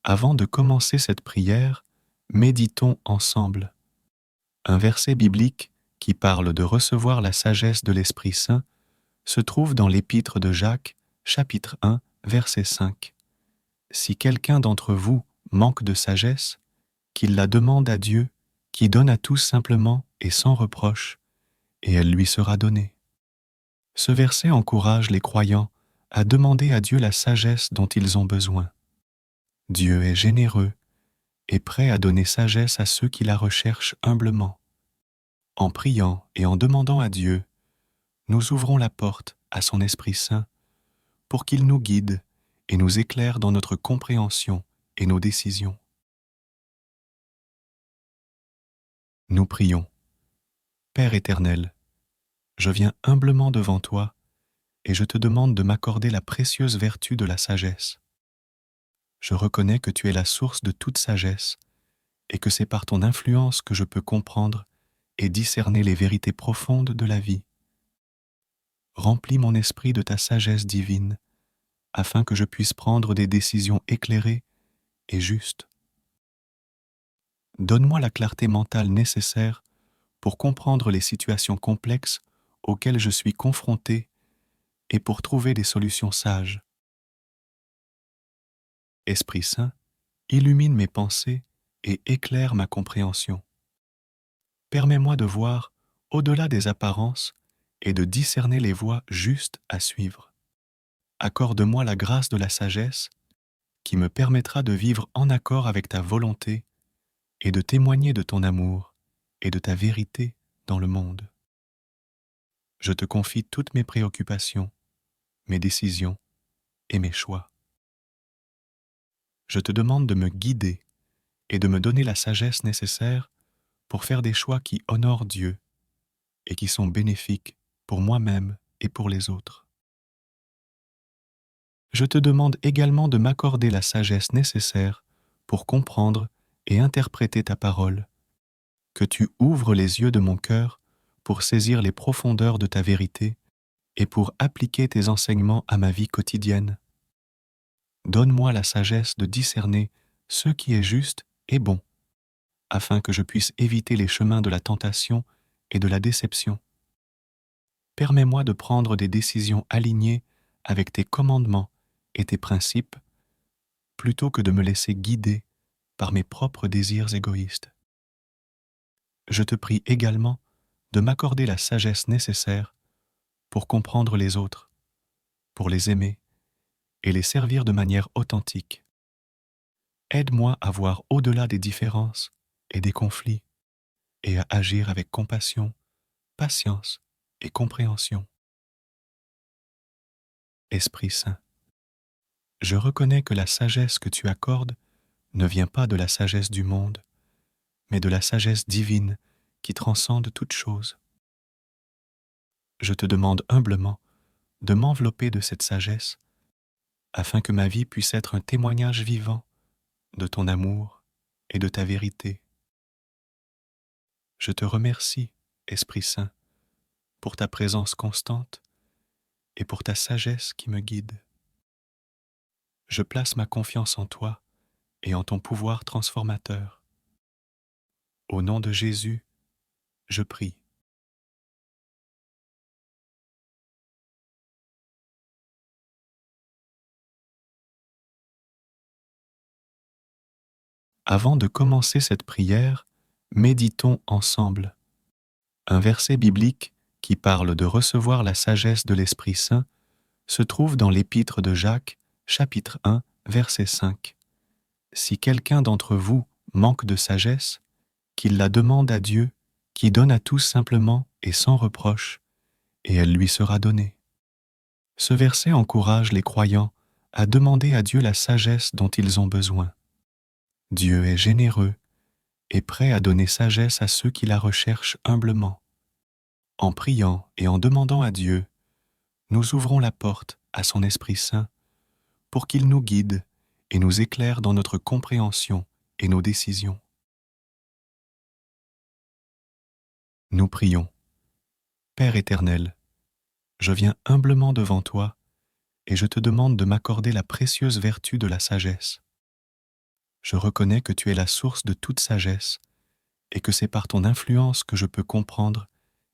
Avant de commencer cette prière, méditons ensemble. Un verset biblique qui parle de recevoir la sagesse de l'Esprit Saint se trouve dans l'Épître de Jacques, chapitre 1, verset 5. Si quelqu'un d'entre vous manque de sagesse, qu'il la demande à Dieu, qui donne à tous simplement et sans reproche, et elle lui sera donnée. Ce verset encourage les croyants à demander à Dieu la sagesse dont ils ont besoin. Dieu est généreux et prêt à donner sagesse à ceux qui la recherchent humblement. En priant et en demandant à Dieu, nous ouvrons la porte à son Esprit Saint pour qu'il nous guide et nous éclaire dans notre compréhension et nos décisions. Nous prions. Père éternel, je viens humblement devant toi et je te demande de m'accorder la précieuse vertu de la sagesse. Je reconnais que tu es la source de toute sagesse et que c'est par ton influence que je peux comprendre et discerner les vérités profondes de la vie. Remplis mon esprit de ta sagesse divine, afin que je puisse prendre des décisions éclairées et justes. Donne-moi la clarté mentale nécessaire pour comprendre les situations complexes auxquelles je suis confronté et pour trouver des solutions sages. Esprit Saint, illumine mes pensées et éclaire ma compréhension. Permets-moi de voir au-delà des apparences et de discerner les voies justes à suivre. Accorde-moi la grâce de la sagesse qui me permettra de vivre en accord avec ta volonté et de témoigner de ton amour et de ta vérité dans le monde. Je te confie toutes mes préoccupations, mes décisions et mes choix. Je te demande de me guider et de me donner la sagesse nécessaire pour faire des choix qui honorent Dieu et qui sont bénéfiques pour moi-même et pour les autres. Je te demande également de m'accorder la sagesse nécessaire pour comprendre et interpréter ta parole, que tu ouvres les yeux de mon cœur pour saisir les profondeurs de ta vérité et pour appliquer tes enseignements à ma vie quotidienne. Donne-moi la sagesse de discerner ce qui est juste et bon, afin que je puisse éviter les chemins de la tentation et de la déception. Permets-moi de prendre des décisions alignées avec tes commandements et tes principes, plutôt que de me laisser guider par mes propres désirs égoïstes. Je te prie également de m'accorder la sagesse nécessaire pour comprendre les autres, pour les aimer et les servir de manière authentique. Aide-moi à voir au-delà des différences et des conflits et à agir avec compassion, patience et compréhension. Esprit Saint, je reconnais que la sagesse que tu accordes ne vient pas de la sagesse du monde, mais de la sagesse divine qui transcende toute chose. Je te demande humblement de m'envelopper de cette sagesse afin que ma vie puisse être un témoignage vivant de ton amour et de ta vérité. Je te remercie, Esprit Saint, pour ta présence constante et pour ta sagesse qui me guide. Je place ma confiance en toi et en ton pouvoir transformateur. Au nom de Jésus, je prie. Avant de commencer cette prière, méditons ensemble. Un verset biblique qui parle de recevoir la sagesse de l'Esprit Saint se trouve dans l'Épître de Jacques, chapitre 1, verset 5. Si quelqu'un d'entre vous manque de sagesse, qu'il la demande à Dieu, qui donne à tous simplement et sans reproche, et elle lui sera donnée. Ce verset encourage les croyants à demander à Dieu la sagesse dont ils ont besoin. Dieu est généreux et prêt à donner sagesse à ceux qui la recherchent humblement. En priant et en demandant à Dieu, nous ouvrons la porte à son Esprit Saint pour qu'il nous guide et nous éclaire dans notre compréhension et nos décisions. Nous prions. Père éternel, je viens humblement devant toi et je te demande de m'accorder la précieuse vertu de la sagesse. Je reconnais que tu es la source de toute sagesse et que c'est par ton influence que je peux comprendre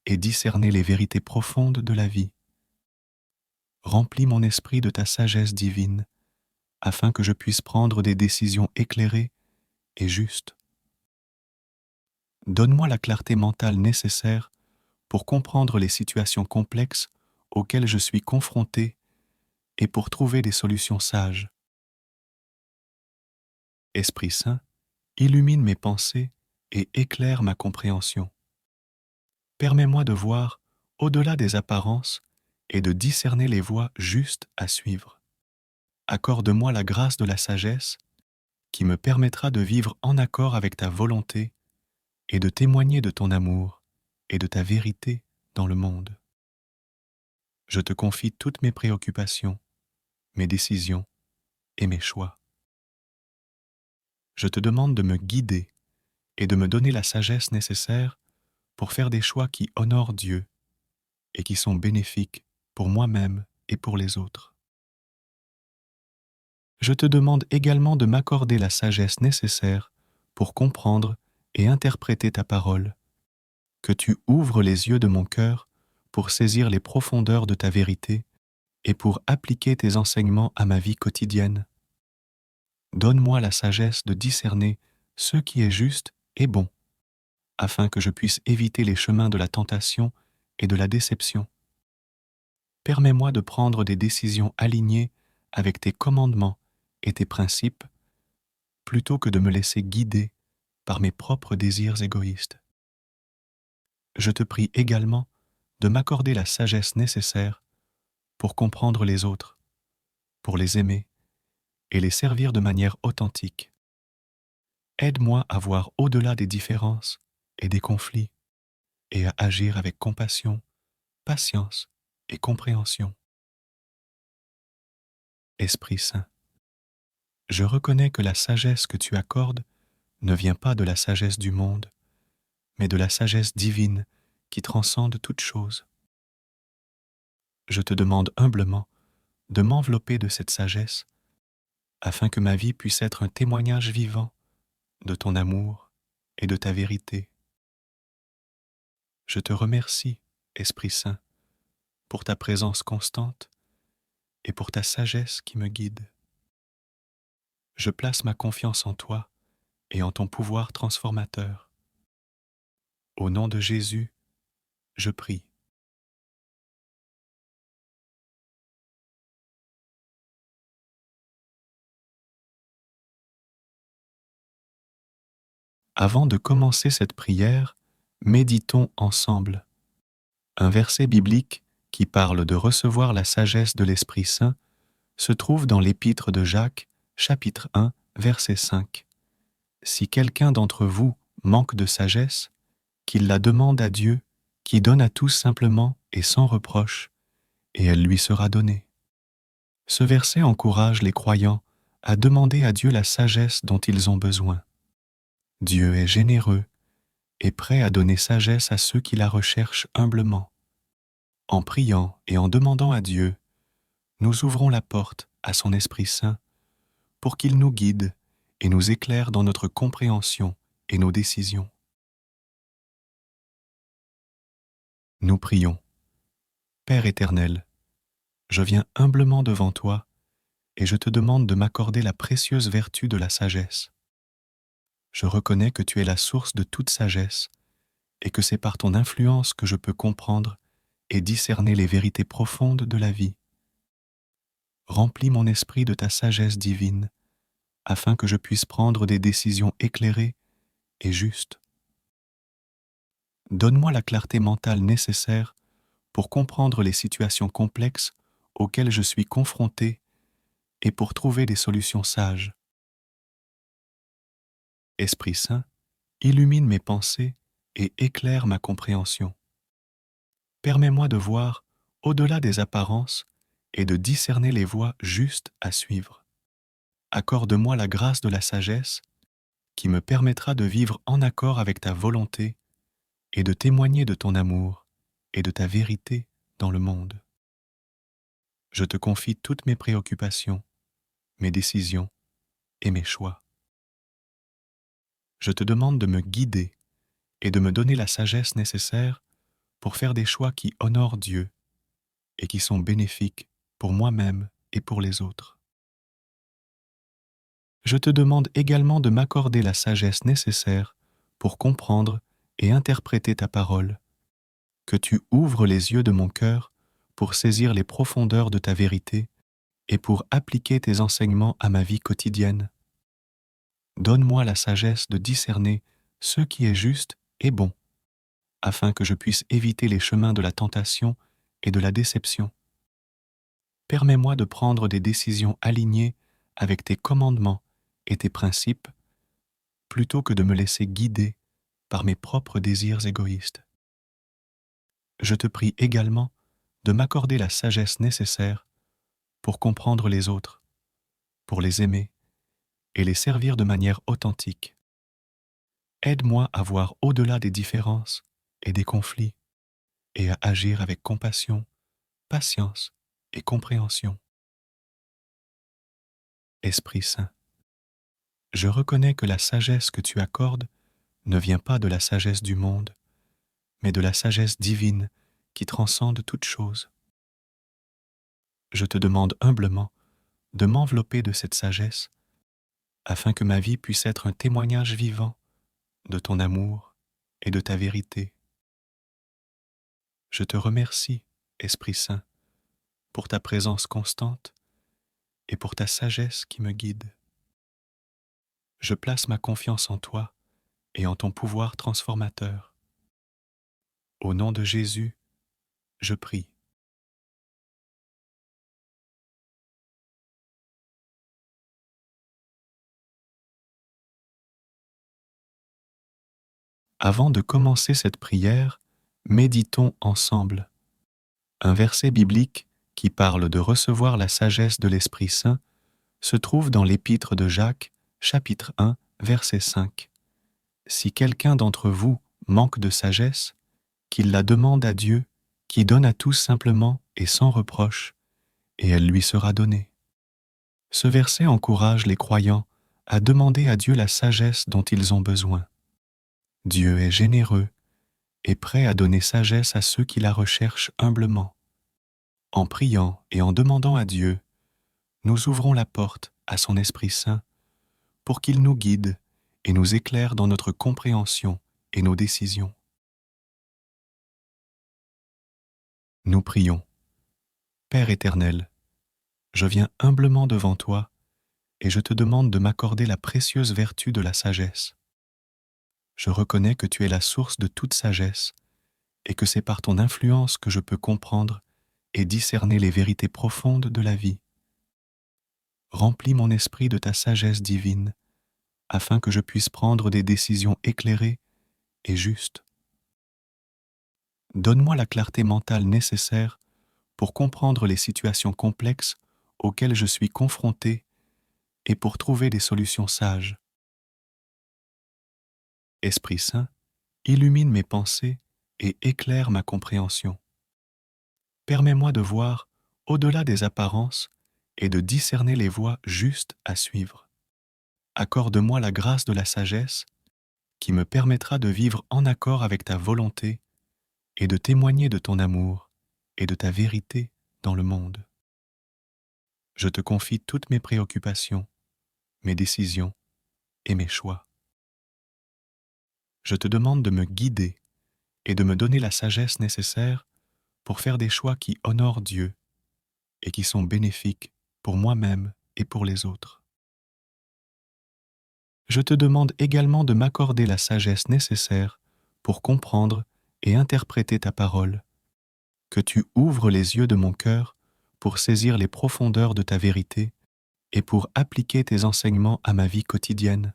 et discerner les vérités profondes de la vie. Remplis mon esprit de ta sagesse divine afin que je puisse prendre des décisions éclairées et justes. Donne-moi la clarté mentale nécessaire pour comprendre les situations complexes auxquelles je suis confronté et pour trouver des solutions sages. Esprit Saint, illumine mes pensées et éclaire ma compréhension. Permets-moi de voir au-delà des apparences et de discerner les voies justes à suivre. Accorde-moi la grâce de la sagesse qui me permettra de vivre en accord avec ta volonté et de témoigner de ton amour et de ta vérité dans le monde. Je te confie toutes mes préoccupations, mes décisions et mes choix. Je te demande de me guider et de me donner la sagesse nécessaire pour faire des choix qui honorent Dieu et qui sont bénéfiques pour moi-même et pour les autres. Je te demande également de m'accorder la sagesse nécessaire pour comprendre et interpréter ta parole, que tu ouvres les yeux de mon cœur pour saisir les profondeurs de ta vérité et pour appliquer tes enseignements à ma vie quotidienne. Donne-moi la sagesse de discerner ce qui est juste et bon, afin que je puisse éviter les chemins de la tentation et de la déception. Permets-moi de prendre des décisions alignées avec tes commandements et tes principes, plutôt que de me laisser guider par mes propres désirs égoïstes. Je te prie également de m'accorder la sagesse nécessaire pour comprendre les autres, pour les aimer et les servir de manière authentique. Aide-moi à voir au-delà des différences et des conflits et à agir avec compassion, patience et compréhension. Esprit Saint, je reconnais que la sagesse que tu accordes ne vient pas de la sagesse du monde, mais de la sagesse divine qui transcende toute chose. Je te demande humblement de m'envelopper de cette sagesse afin que ma vie puisse être un témoignage vivant de ton amour et de ta vérité. Je te remercie, Esprit Saint, pour ta présence constante et pour ta sagesse qui me guide. Je place ma confiance en toi et en ton pouvoir transformateur. Au nom de Jésus, je prie. Avant de commencer cette prière, méditons ensemble. Un verset biblique qui parle de recevoir la sagesse de l'Esprit Saint se trouve dans l'Épître de Jacques, chapitre 1, verset 5. Si quelqu'un d'entre vous manque de sagesse, qu'il la demande à Dieu, qui donne à tous simplement et sans reproche, et elle lui sera donnée. Ce verset encourage les croyants à demander à Dieu la sagesse dont ils ont besoin. Dieu est généreux et prêt à donner sagesse à ceux qui la recherchent humblement. En priant et en demandant à Dieu, nous ouvrons la porte à son Esprit Saint pour qu'il nous guide et nous éclaire dans notre compréhension et nos décisions. Nous prions. Père éternel, je viens humblement devant toi et je te demande de m'accorder la précieuse vertu de la sagesse. Je reconnais que tu es la source de toute sagesse et que c'est par ton influence que je peux comprendre et discerner les vérités profondes de la vie. Remplis mon esprit de ta sagesse divine afin que je puisse prendre des décisions éclairées et justes. Donne-moi la clarté mentale nécessaire pour comprendre les situations complexes auxquelles je suis confronté et pour trouver des solutions sages. Esprit Saint, illumine mes pensées et éclaire ma compréhension. Permets-moi de voir au-delà des apparences et de discerner les voies justes à suivre. Accorde-moi la grâce de la sagesse qui me permettra de vivre en accord avec ta volonté et de témoigner de ton amour et de ta vérité dans le monde. Je te confie toutes mes préoccupations, mes décisions et mes choix. Je te demande de me guider et de me donner la sagesse nécessaire pour faire des choix qui honorent Dieu et qui sont bénéfiques pour moi-même et pour les autres. Je te demande également de m'accorder la sagesse nécessaire pour comprendre et interpréter ta parole, que tu ouvres les yeux de mon cœur pour saisir les profondeurs de ta vérité et pour appliquer tes enseignements à ma vie quotidienne. Donne-moi la sagesse de discerner ce qui est juste et bon, afin que je puisse éviter les chemins de la tentation et de la déception. Permets-moi de prendre des décisions alignées avec tes commandements et tes principes, plutôt que de me laisser guider par mes propres désirs égoïstes. Je te prie également de m'accorder la sagesse nécessaire pour comprendre les autres, pour les aimer et les servir de manière authentique. Aide-moi à voir au-delà des différences et des conflits et à agir avec compassion, patience et compréhension. Esprit Saint, je reconnais que la sagesse que tu accordes ne vient pas de la sagesse du monde, mais de la sagesse divine qui transcende toute chose. Je te demande humblement de m'envelopper de cette sagesse afin que ma vie puisse être un témoignage vivant de ton amour et de ta vérité. Je te remercie, Esprit Saint, pour ta présence constante et pour ta sagesse qui me guide. Je place ma confiance en toi et en ton pouvoir transformateur. Au nom de Jésus, je prie. Avant de commencer cette prière, méditons ensemble. Un verset biblique qui parle de recevoir la sagesse de l'Esprit Saint se trouve dans l'Épître de Jacques, chapitre 1, verset 5. Si quelqu'un d'entre vous manque de sagesse, qu'il la demande à Dieu, qui donne à tous simplement et sans reproche, et elle lui sera donnée. Ce verset encourage les croyants à demander à Dieu la sagesse dont ils ont besoin. Dieu est généreux et prêt à donner sagesse à ceux qui la recherchent humblement. En priant et en demandant à Dieu, nous ouvrons la porte à son Esprit Saint pour qu'il nous guide et nous éclaire dans notre compréhension et nos décisions. Nous prions. Père éternel, je viens humblement devant toi et je te demande de m'accorder la précieuse vertu de la sagesse. Je reconnais que tu es la source de toute sagesse et que c'est par ton influence que je peux comprendre et discerner les vérités profondes de la vie. Remplis mon esprit de ta sagesse divine afin que je puisse prendre des décisions éclairées et justes. Donne-moi la clarté mentale nécessaire pour comprendre les situations complexes auxquelles je suis confronté et pour trouver des solutions sages. Esprit Saint, illumine mes pensées et éclaire ma compréhension. Permets-moi de voir au-delà des apparences et de discerner les voies justes à suivre. Accorde-moi la grâce de la sagesse qui me permettra de vivre en accord avec ta volonté et de témoigner de ton amour et de ta vérité dans le monde. Je te confie toutes mes préoccupations, mes décisions et mes choix. Je te demande de me guider et de me donner la sagesse nécessaire pour faire des choix qui honorent Dieu et qui sont bénéfiques pour moi-même et pour les autres. Je te demande également de m'accorder la sagesse nécessaire pour comprendre et interpréter ta parole, que tu ouvres les yeux de mon cœur pour saisir les profondeurs de ta vérité et pour appliquer tes enseignements à ma vie quotidienne.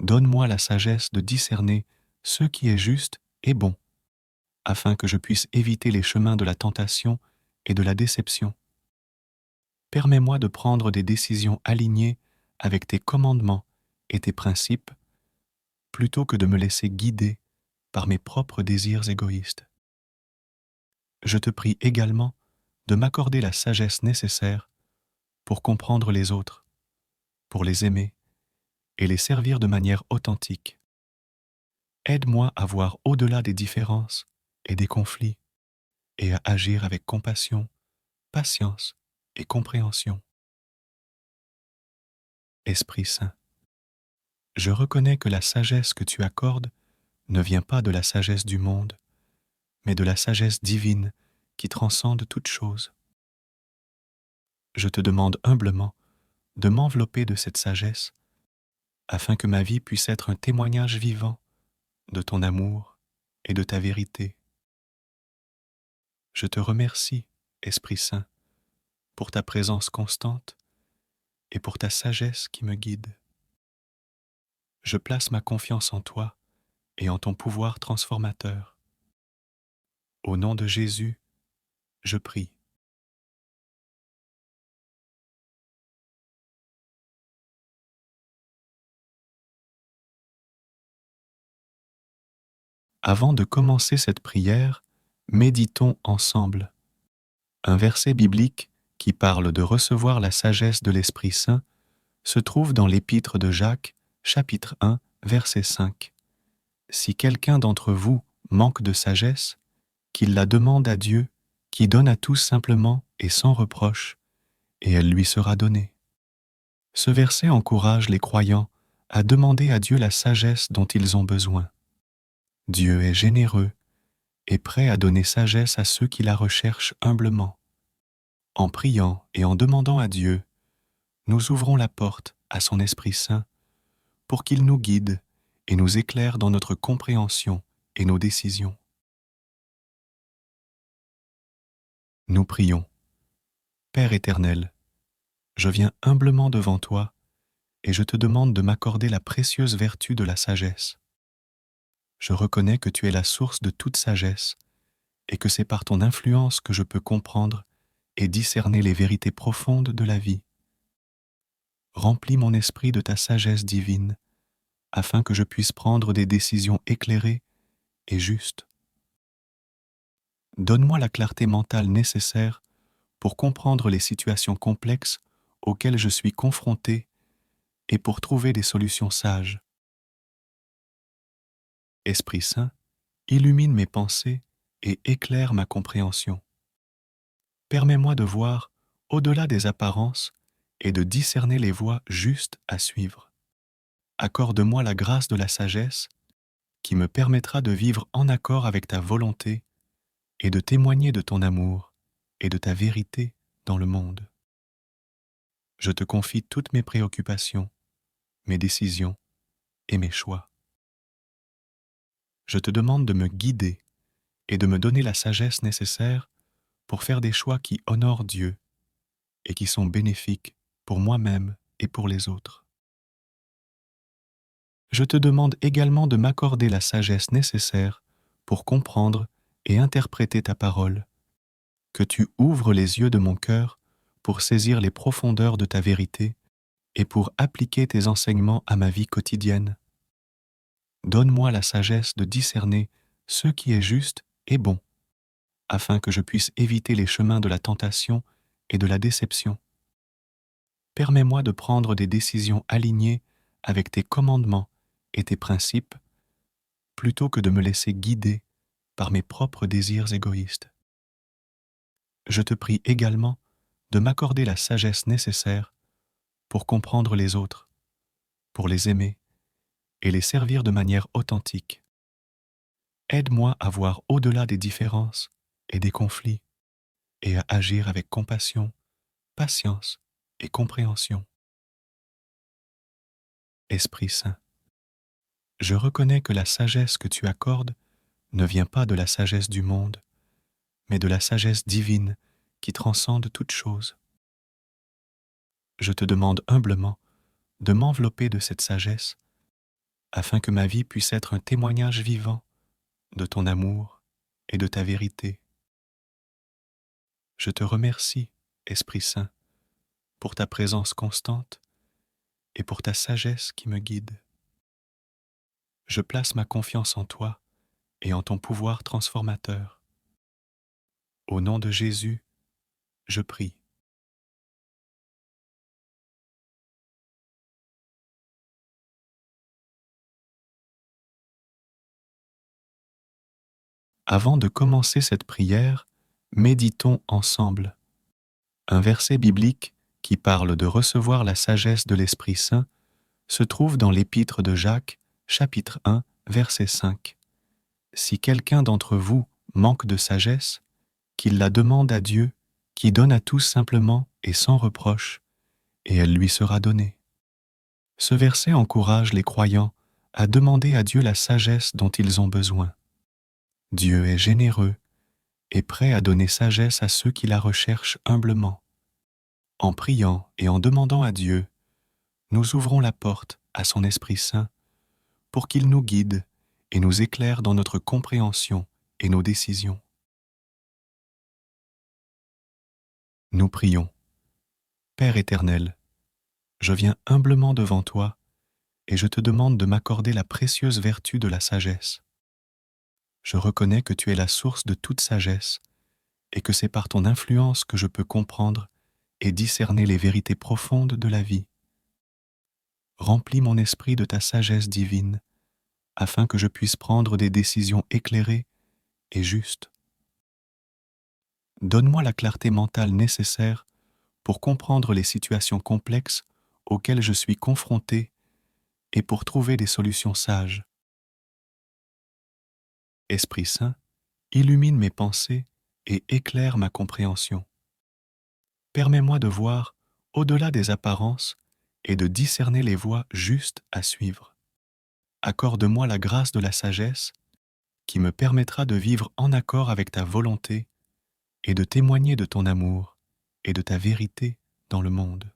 Donne-moi la sagesse de discerner ce qui est juste et bon, afin que je puisse éviter les chemins de la tentation et de la déception. Permets-moi de prendre des décisions alignées avec tes commandements et tes principes, plutôt que de me laisser guider par mes propres désirs égoïstes. Je te prie également de m'accorder la sagesse nécessaire pour comprendre les autres, pour les aimer et les servir de manière authentique. Aide-moi à voir au-delà des différences et des conflits et à agir avec compassion, patience et compréhension. Esprit Saint, je reconnais que la sagesse que tu accordes ne vient pas de la sagesse du monde, mais de la sagesse divine qui transcende toute chose. Je te demande humblement de m'envelopper de cette sagesse afin que ma vie puisse être un témoignage vivant de ton amour et de ta vérité. Je te remercie, Esprit Saint, pour ta présence constante et pour ta sagesse qui me guide. Je place ma confiance en toi et en ton pouvoir transformateur. Au nom de Jésus, je prie. Avant de commencer cette prière, méditons ensemble. Un verset biblique qui parle de recevoir la sagesse de l'Esprit Saint se trouve dans l'Épître de Jacques, chapitre 1, verset 5. Si quelqu'un d'entre vous manque de sagesse, qu'il la demande à Dieu, qui donne à tous simplement et sans reproche, et elle lui sera donnée. Ce verset encourage les croyants à demander à Dieu la sagesse dont ils ont besoin. Dieu est généreux et prêt à donner sagesse à ceux qui la recherchent humblement. En priant et en demandant à Dieu, nous ouvrons la porte à son Esprit Saint pour qu'il nous guide et nous éclaire dans notre compréhension et nos décisions. Nous prions. Père éternel, je viens humblement devant toi et je te demande de m'accorder la précieuse vertu de la sagesse. Je reconnais que tu es la source de toute sagesse et que c'est par ton influence que je peux comprendre et discerner les vérités profondes de la vie. Remplis mon esprit de ta sagesse divine afin que je puisse prendre des décisions éclairées et justes. Donne-moi la clarté mentale nécessaire pour comprendre les situations complexes auxquelles je suis confronté et pour trouver des solutions sages. Esprit Saint, illumine mes pensées et éclaire ma compréhension. Permets-moi de voir au-delà des apparences et de discerner les voies justes à suivre. Accorde-moi la grâce de la sagesse qui me permettra de vivre en accord avec ta volonté et de témoigner de ton amour et de ta vérité dans le monde. Je te confie toutes mes préoccupations, mes décisions et mes choix. Je te demande de me guider et de me donner la sagesse nécessaire pour faire des choix qui honorent Dieu et qui sont bénéfiques pour moi-même et pour les autres. Je te demande également de m'accorder la sagesse nécessaire pour comprendre et interpréter ta parole, que tu ouvres les yeux de mon cœur pour saisir les profondeurs de ta vérité et pour appliquer tes enseignements à ma vie quotidienne. Donne-moi la sagesse de discerner ce qui est juste et bon, afin que je puisse éviter les chemins de la tentation et de la déception. Permets-moi de prendre des décisions alignées avec tes commandements et tes principes, plutôt que de me laisser guider par mes propres désirs égoïstes. Je te prie également de m'accorder la sagesse nécessaire pour comprendre les autres, pour les aimer et les servir de manière authentique. Aide-moi à voir au-delà des différences et des conflits et à agir avec compassion, patience et compréhension. Esprit Saint, je reconnais que la sagesse que tu accordes ne vient pas de la sagesse du monde, mais de la sagesse divine qui transcende toute chose. Je te demande humblement de m'envelopper de cette sagesse afin que ma vie puisse être un témoignage vivant de ton amour et de ta vérité. Je te remercie, Esprit Saint, pour ta présence constante et pour ta sagesse qui me guide. Je place ma confiance en toi et en ton pouvoir transformateur. Au nom de Jésus, je prie. Avant de commencer cette prière, méditons ensemble. Un verset biblique qui parle de recevoir la sagesse de l'Esprit Saint se trouve dans l'Épître de Jacques, chapitre 1, verset 5. Si quelqu'un d'entre vous manque de sagesse, qu'il la demande à Dieu, qui donne à tous simplement et sans reproche, et elle lui sera donnée. Ce verset encourage les croyants à demander à Dieu la sagesse dont ils ont besoin. Dieu est généreux et prêt à donner sagesse à ceux qui la recherchent humblement. En priant et en demandant à Dieu, nous ouvrons la porte à son Esprit Saint pour qu'il nous guide et nous éclaire dans notre compréhension et nos décisions. Nous prions. Père éternel, je viens humblement devant toi et je te demande de m'accorder la précieuse vertu de la sagesse. Je reconnais que tu es la source de toute sagesse et que c'est par ton influence que je peux comprendre et discerner les vérités profondes de la vie. Remplis mon esprit de ta sagesse divine, afin que je puisse prendre des décisions éclairées et justes. Donne-moi la clarté mentale nécessaire pour comprendre les situations complexes auxquelles je suis confronté et pour trouver des solutions sages. Esprit Saint, illumine mes pensées et éclaire ma compréhension. Permets-moi de voir au-delà des apparences et de discerner les voies justes à suivre. Accorde-moi la grâce de la sagesse qui me permettra de vivre en accord avec ta volonté et de témoigner de ton amour et de ta vérité dans le monde.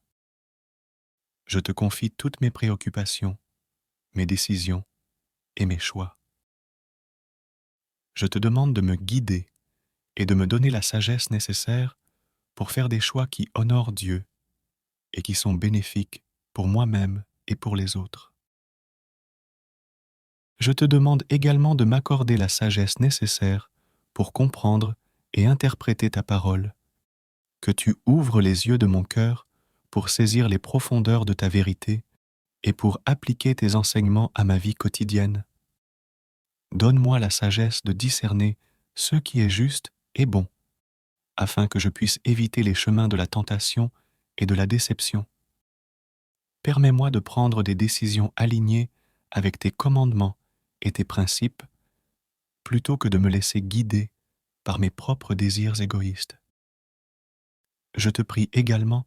Je te confie toutes mes préoccupations, mes décisions et mes choix. Je te demande de me guider et de me donner la sagesse nécessaire pour faire des choix qui honorent Dieu et qui sont bénéfiques pour moi-même et pour les autres. Je te demande également de m'accorder la sagesse nécessaire pour comprendre et interpréter ta parole, que tu ouvres les yeux de mon cœur pour saisir les profondeurs de ta vérité et pour appliquer tes enseignements à ma vie quotidienne. Donne-moi la sagesse de discerner ce qui est juste et bon, afin que je puisse éviter les chemins de la tentation et de la déception. Permets-moi de prendre des décisions alignées avec tes commandements et tes principes, plutôt que de me laisser guider par mes propres désirs égoïstes. Je te prie également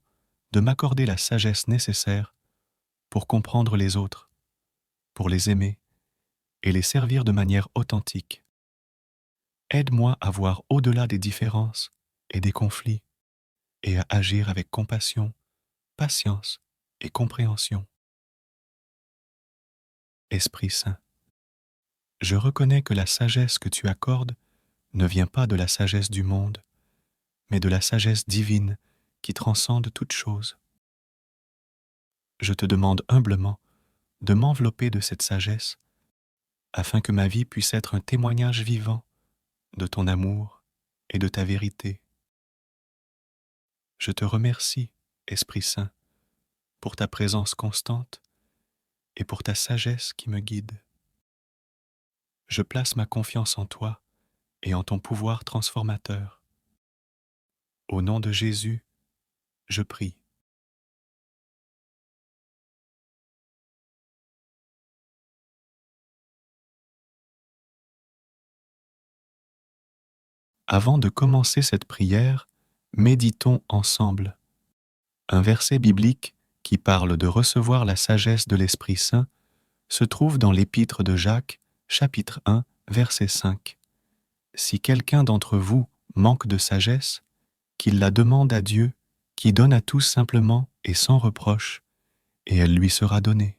de m'accorder la sagesse nécessaire pour comprendre les autres, pour les aimer et les servir de manière authentique. Aide-moi à voir au-delà des différences et des conflits et à agir avec compassion, patience et compréhension. Esprit Saint, je reconnais que la sagesse que tu accordes ne vient pas de la sagesse du monde, mais de la sagesse divine qui transcende toute chose. Je te demande humblement de m'envelopper de cette sagesse afin que ma vie puisse être un témoignage vivant de ton amour et de ta vérité. Je te remercie, Esprit Saint, pour ta présence constante et pour ta sagesse qui me guide. Je place ma confiance en toi et en ton pouvoir transformateur. Au nom de Jésus, je prie. Avant de commencer cette prière, méditons ensemble. Un verset biblique qui parle de recevoir la sagesse de l'Esprit Saint se trouve dans l'Épître de Jacques, chapitre 1, verset 5. Si quelqu'un d'entre vous manque de sagesse, qu'il la demande à Dieu, qui donne à tous simplement et sans reproche, et elle lui sera donnée.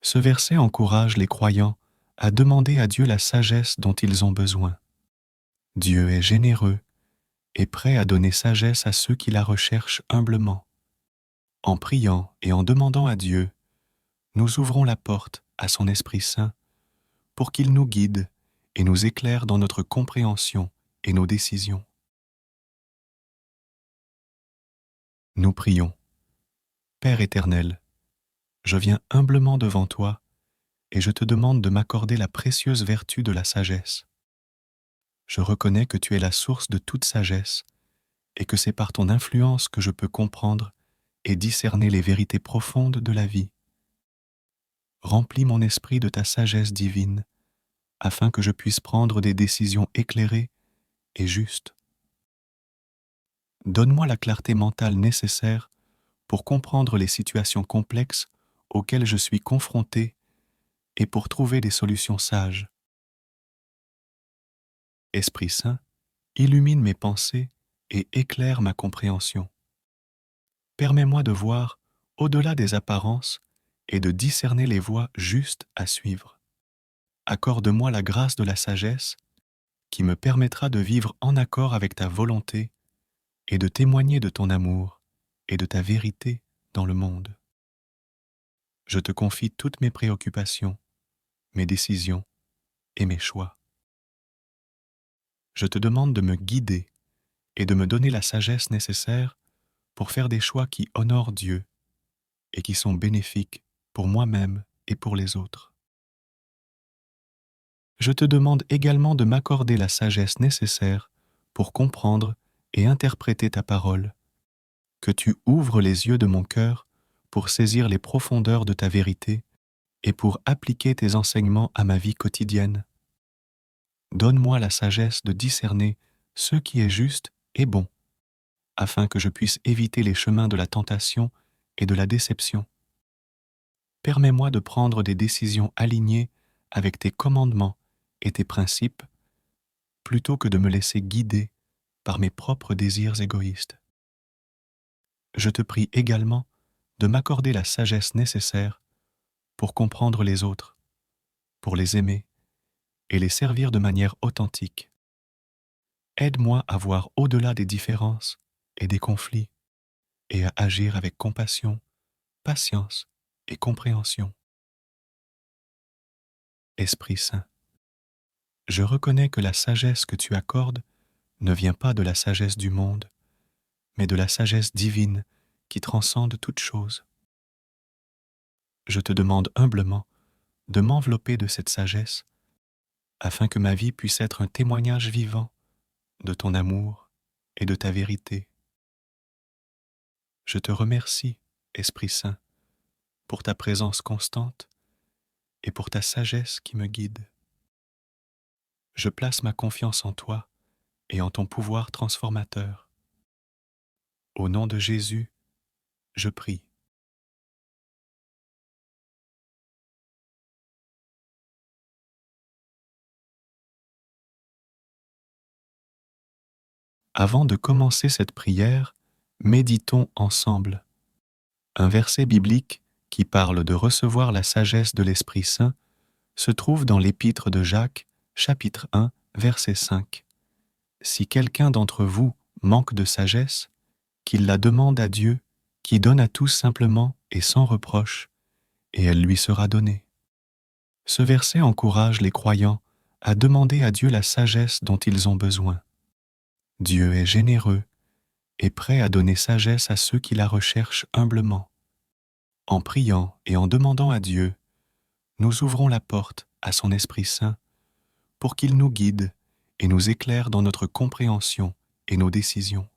Ce verset encourage les croyants à demander à Dieu la sagesse dont ils ont besoin. Dieu est généreux et prêt à donner sagesse à ceux qui la recherchent humblement. En priant et en demandant à Dieu, nous ouvrons la porte à son Esprit Saint pour qu'il nous guide et nous éclaire dans notre compréhension et nos décisions. Nous prions. Père éternel, je viens humblement devant toi et je te demande de m'accorder la précieuse vertu de la sagesse. Je reconnais que tu es la source de toute sagesse et que c'est par ton influence que je peux comprendre et discerner les vérités profondes de la vie. Remplis mon esprit de ta sagesse divine afin que je puisse prendre des décisions éclairées et justes. Donne-moi la clarté mentale nécessaire pour comprendre les situations complexes auxquelles je suis confronté et pour trouver des solutions sages. Esprit Saint, illumine mes pensées et éclaire ma compréhension. Permets-moi de voir au-delà des apparences et de discerner les voies justes à suivre. Accorde-moi la grâce de la sagesse qui me permettra de vivre en accord avec ta volonté et de témoigner de ton amour et de ta vérité dans le monde. Je te confie toutes mes préoccupations, mes décisions et mes choix. Je te demande de me guider et de me donner la sagesse nécessaire pour faire des choix qui honorent Dieu et qui sont bénéfiques pour moi-même et pour les autres. Je te demande également de m'accorder la sagesse nécessaire pour comprendre et interpréter ta parole, que tu ouvres les yeux de mon cœur pour saisir les profondeurs de ta vérité et pour appliquer tes enseignements à ma vie quotidienne. Donne-moi la sagesse de discerner ce qui est juste et bon, afin que je puisse éviter les chemins de la tentation et de la déception. Permets-moi de prendre des décisions alignées avec tes commandements et tes principes, plutôt que de me laisser guider par mes propres désirs égoïstes. Je te prie également de m'accorder la sagesse nécessaire pour comprendre les autres, pour les aimer et les servir de manière authentique. Aide-moi à voir au-delà des différences et des conflits et à agir avec compassion, patience et compréhension. Esprit Saint, je reconnais que la sagesse que tu accordes ne vient pas de la sagesse du monde, mais de la sagesse divine qui transcende toute chose. Je te demande humblement de m'envelopper de cette sagesse afin que ma vie puisse être un témoignage vivant de ton amour et de ta vérité. Je te remercie, Esprit Saint, pour ta présence constante et pour ta sagesse qui me guide. Je place ma confiance en toi et en ton pouvoir transformateur. Au nom de Jésus, je prie. Avant de commencer cette prière, méditons ensemble. Un verset biblique qui parle de recevoir la sagesse de l'Esprit Saint se trouve dans l'Épître de Jacques, chapitre 1, verset 5. Si quelqu'un d'entre vous manque de sagesse, qu'il la demande à Dieu, qui donne à tous simplement et sans reproche, et elle lui sera donnée. Ce verset encourage les croyants à demander à Dieu la sagesse dont ils ont besoin. Dieu est généreux et prêt à donner sagesse à ceux qui la recherchent humblement. En priant et en demandant à Dieu, nous ouvrons la porte à son Esprit Saint pour qu'il nous guide et nous éclaire dans notre compréhension et nos décisions.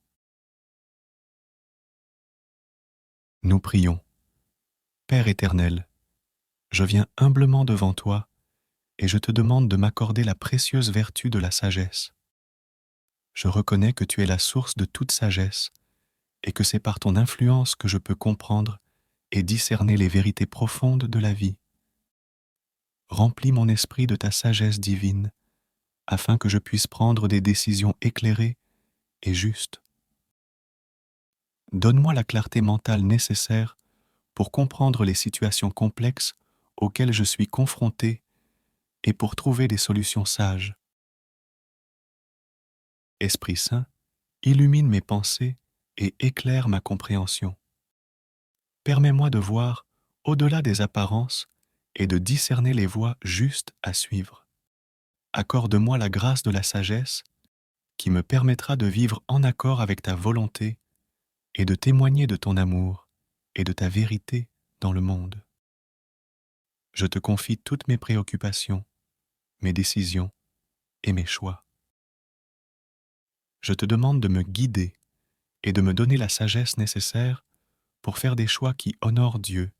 Nous prions. Père éternel, je viens humblement devant toi et je te demande de m'accorder la précieuse vertu de la sagesse. Je reconnais que tu es la source de toute sagesse et que c'est par ton influence que je peux comprendre et discerner les vérités profondes de la vie. Remplis mon esprit de ta sagesse divine afin que je puisse prendre des décisions éclairées et justes. Donne-moi la clarté mentale nécessaire pour comprendre les situations complexes auxquelles je suis confronté et pour trouver des solutions sages. Esprit Saint, illumine mes pensées et éclaire ma compréhension. Permets-moi de voir au-delà des apparences et de discerner les voies justes à suivre. Accorde-moi la grâce de la sagesse qui me permettra de vivre en accord avec ta volonté et de témoigner de ton amour et de ta vérité dans le monde. Je te confie toutes mes préoccupations, mes décisions et mes choix. Je te demande de me guider et de me donner la sagesse nécessaire pour faire des choix qui honorent Dieu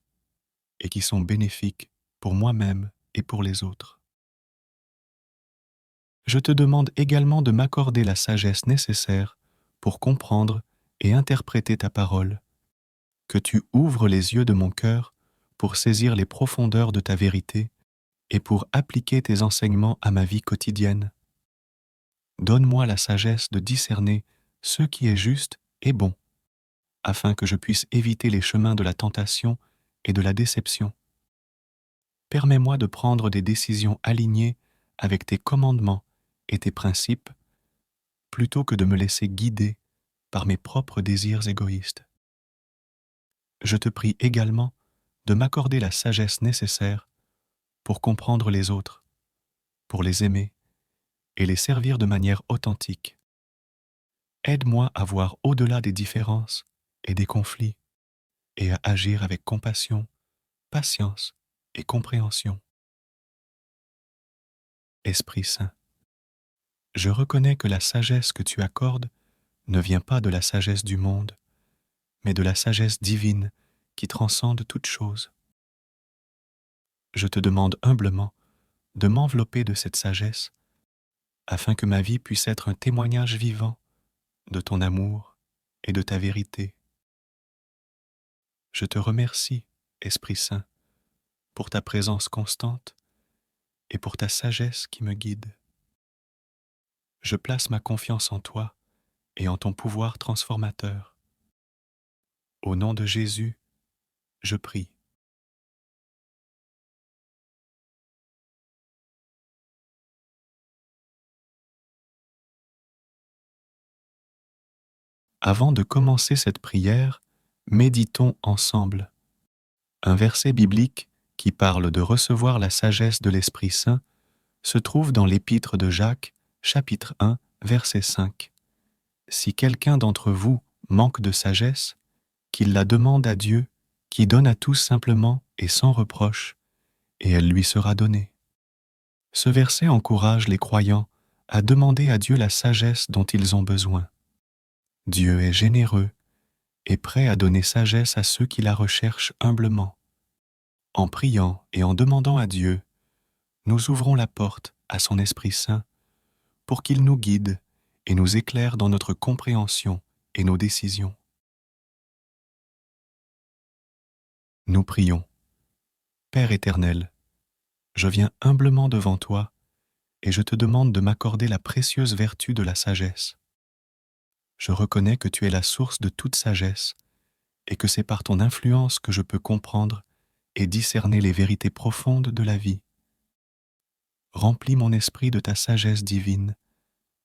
et qui sont bénéfiques pour moi-même et pour les autres. Je te demande également de m'accorder la sagesse nécessaire pour comprendre et interpréter ta parole, que tu ouvres les yeux de mon cœur pour saisir les profondeurs de ta vérité et pour appliquer tes enseignements à ma vie quotidienne. Donne-moi la sagesse de discerner ce qui est juste et bon, afin que je puisse éviter les chemins de la tentation et de la déception. Permets-moi de prendre des décisions alignées avec tes commandements et tes principes, plutôt que de me laisser guider par mes propres désirs égoïstes. Je te prie également de m'accorder la sagesse nécessaire pour comprendre les autres, pour les aimer et les servir de manière authentique. Aide-moi à voir au-delà des différences et des conflits et à agir avec compassion, patience et compréhension. Esprit Saint, je reconnais que la sagesse que tu accordes ne vient pas de la sagesse du monde, mais de la sagesse divine qui transcende toute chose. Je te demande humblement de m'envelopper de cette sagesse afin que ma vie puisse être un témoignage vivant de ton amour et de ta vérité. Je te remercie, Esprit Saint, pour ta présence constante et pour ta sagesse qui me guide. Je place ma confiance en toi et en ton pouvoir transformateur. Au nom de Jésus, je prie. Avant de commencer cette prière, méditons ensemble. Un verset biblique qui parle de recevoir la sagesse de l'Esprit Saint se trouve dans l'Épître de Jacques, chapitre 1, verset 5. Si quelqu'un d'entre vous manque de sagesse, qu'il la demande à Dieu, qui donne à tous simplement et sans reproche, et elle lui sera donnée. Ce verset encourage les croyants à demander à Dieu la sagesse dont ils ont besoin. Dieu est généreux et prêt à donner sagesse à ceux qui la recherchent humblement. En priant et en demandant à Dieu, nous ouvrons la porte à son Esprit Saint pour qu'il nous guide et nous éclaire dans notre compréhension et nos décisions. Nous prions. Père éternel, je viens humblement devant toi et je te demande de m'accorder la précieuse vertu de la sagesse. Je reconnais que tu es la source de toute sagesse et que c'est par ton influence que je peux comprendre et discerner les vérités profondes de la vie. Remplis mon esprit de ta sagesse divine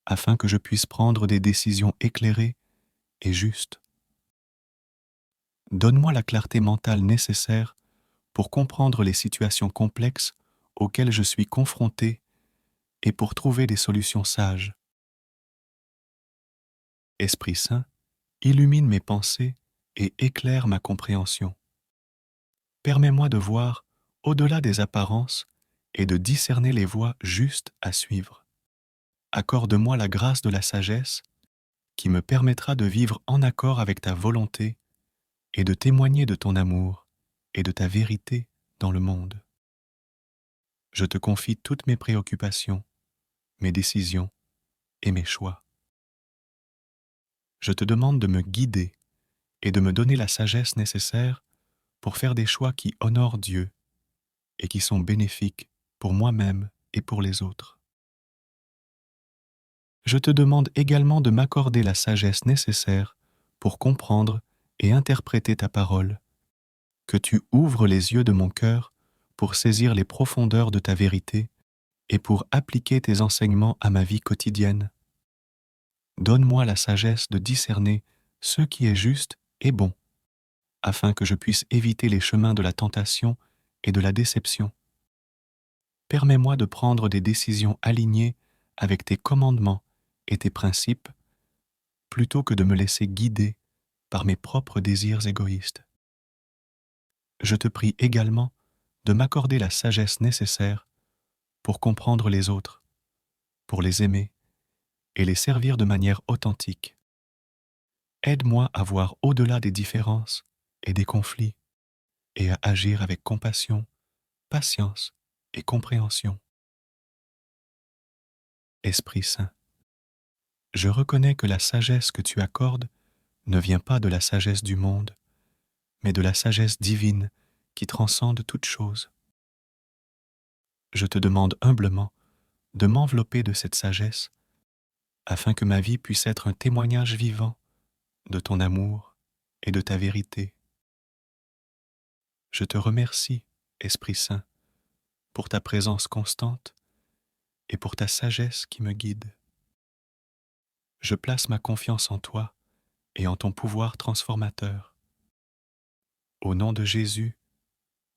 afin que je puisse prendre des décisions éclairées et justes. Donne-moi la clarté mentale nécessaire pour comprendre les situations complexes auxquelles je suis confronté et pour trouver des solutions sages. Esprit Saint, illumine mes pensées et éclaire ma compréhension. Permets-moi de voir au-delà des apparences et de discerner les voies justes à suivre. Accorde-moi la grâce de la sagesse qui me permettra de vivre en accord avec ta volonté et de témoigner de ton amour et de ta vérité dans le monde. Je te confie toutes mes préoccupations, mes décisions et mes choix. Je te demande de me guider et de me donner la sagesse nécessaire pour faire des choix qui honorent Dieu et qui sont bénéfiques pour moi-même et pour les autres. Je te demande également de m'accorder la sagesse nécessaire pour comprendre et interpréter ta parole, que tu ouvres les yeux de mon cœur pour saisir les profondeurs de ta vérité et pour appliquer tes enseignements à ma vie quotidienne. Donne-moi la sagesse de discerner ce qui est juste et bon, afin que je puisse éviter les chemins de la tentation et de la déception. Permets-moi de prendre des décisions alignées avec tes commandements et tes principes, plutôt que de me laisser guider par mes propres désirs égoïstes. Je te prie également de m'accorder la sagesse nécessaire pour comprendre les autres, pour les aimer et les servir de manière authentique. Aide-moi à voir au-delà des différences et des conflits et à agir avec compassion, patience et compréhension. Esprit Saint, je reconnais que la sagesse que tu accordes ne vient pas de la sagesse du monde, mais de la sagesse divine qui transcende toute chose. Je te demande humblement de m'envelopper de cette sagesse afin que ma vie puisse être un témoignage vivant de ton amour et de ta vérité. Je te remercie, Esprit Saint, pour ta présence constante et pour ta sagesse qui me guide. Je place ma confiance en toi et en ton pouvoir transformateur. Au nom de Jésus,